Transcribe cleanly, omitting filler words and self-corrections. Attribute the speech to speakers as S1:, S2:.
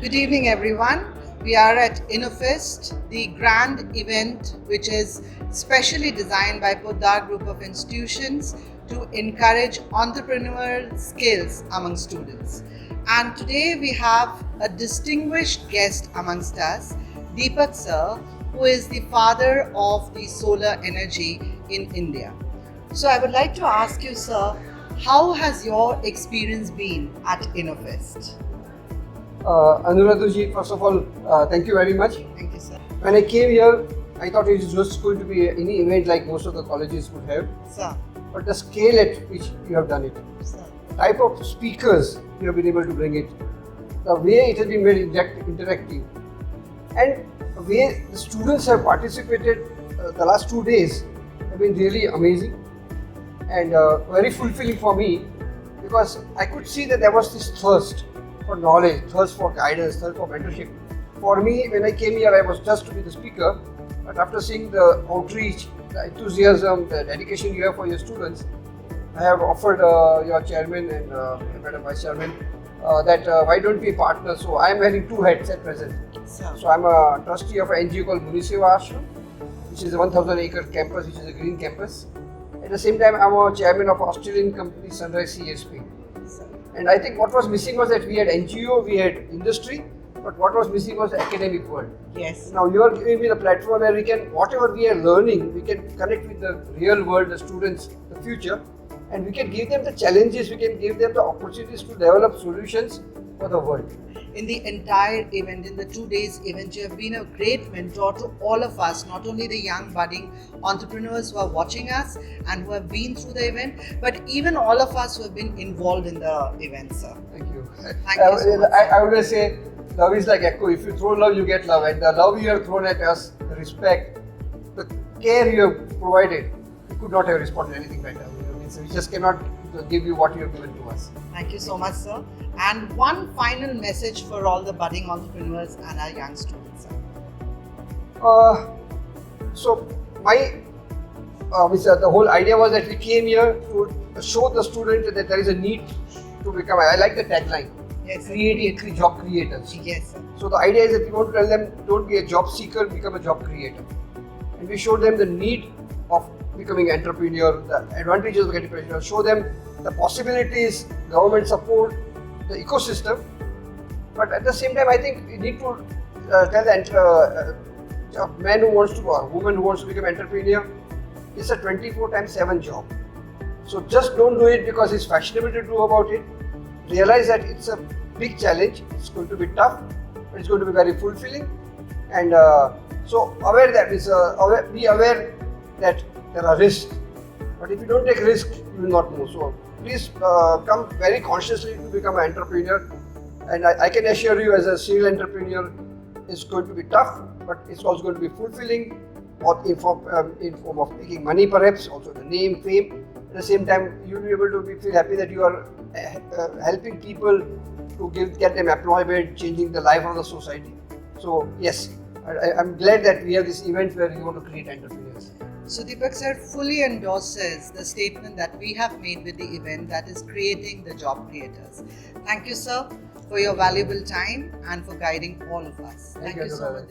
S1: Good evening, everyone. We are at Innofest, the grand event which is specially designed by Poddar group of institutions to encourage entrepreneurial skills among students. And today we have a distinguished guest amongst us, Deepak sir, who is the father of the solar energy in India. So I would like to ask you, sir, how has your experience been at Innofest?
S2: Anuradha ji, first of all, thank you very much.
S1: Thank you, sir.
S2: When I came here, I thought it was just going to be any event like most of the colleges would have.
S1: Sir.
S2: But the scale at which you have done it,
S1: Sir.
S2: the type of speakers you have been able to bring it, the way it has been very interactive, and the way the students have participated the last 2 days have been really amazing and very fulfilling for me, because I could see that there was this thirst for knowledge, thirst for guidance, thirst for mentorship. For me, when I came here, I was just to be the speaker, but after seeing the outreach, the enthusiasm, the dedication you have for your students, I have offered your chairman and Madam Vice Chairman that why don't we partner? So I am wearing 2 hats at present. So I'm a trustee of an NGO called Muniseva Ashram, which is a 1,000-acre campus, which is a green campus. At the same time, I'm a chairman of Australian company Sunrise CSP. And I think what was missing was that we had NGO, we had industry, but what was missing was the academic world.
S1: Yes.
S2: Now you are giving me the platform where we can, whatever we are learning, we can connect with the real world, the students, the future, and we can give them the challenges, we can give them the opportunities to develop solutions for the world.
S1: In the entire event, in the 2 days event, you have been a great mentor to all of us, not only the young budding entrepreneurs who are watching us and who have been through the event, but even all of us who have been involved in the event, sir.
S2: Thank you.
S1: Thank you so much.
S2: I always say, love is like echo. If you throw love, you get love. And the love you have thrown at us, the respect, the care you have provided, we could not have responded anything better. So we just cannot give you what you have given to us.
S1: Thank you so much, sir. And one final message for all the budding entrepreneurs and our young students, sir.
S2: So the whole idea was that we came here to show the student that there is a need to become, I like the tagline,
S1: Yes, sir.
S2: creating job creators.
S1: Yes, sir.
S2: So the idea is that we want to tell them, don't be a job seeker, become a job creator. And we showed them the need of becoming entrepreneur, the advantages of getting entrepreneur, show them the possibilities, government support, the ecosystem. But at the same time, I think we need to tell the man who wants to, or woman who wants to become entrepreneur, it's a 24/7 job. So just don't do it because it's fashionable to do about it. Realize that it's a big challenge, it's going to be tough, but it's going to be very fulfilling. And so be aware that there are risks, but if you don't take risks, you will not move. So please come very consciously to become an entrepreneur. And I can assure you, as a serial entrepreneur, it's going to be tough, but it's also going to be fulfilling, in form of making money, perhaps also the name, fame. At the same time, you'll be able to feel happy that you are helping people to get them employment, changing the life of the society. So yes, I'm glad that we have this event where we want to create entrepreneurs.
S1: So Deepak sir fully endorses the statement that we have made with the event, that is creating the job creators. Thank you, sir, for your valuable time and for guiding all of us. Thank you so much.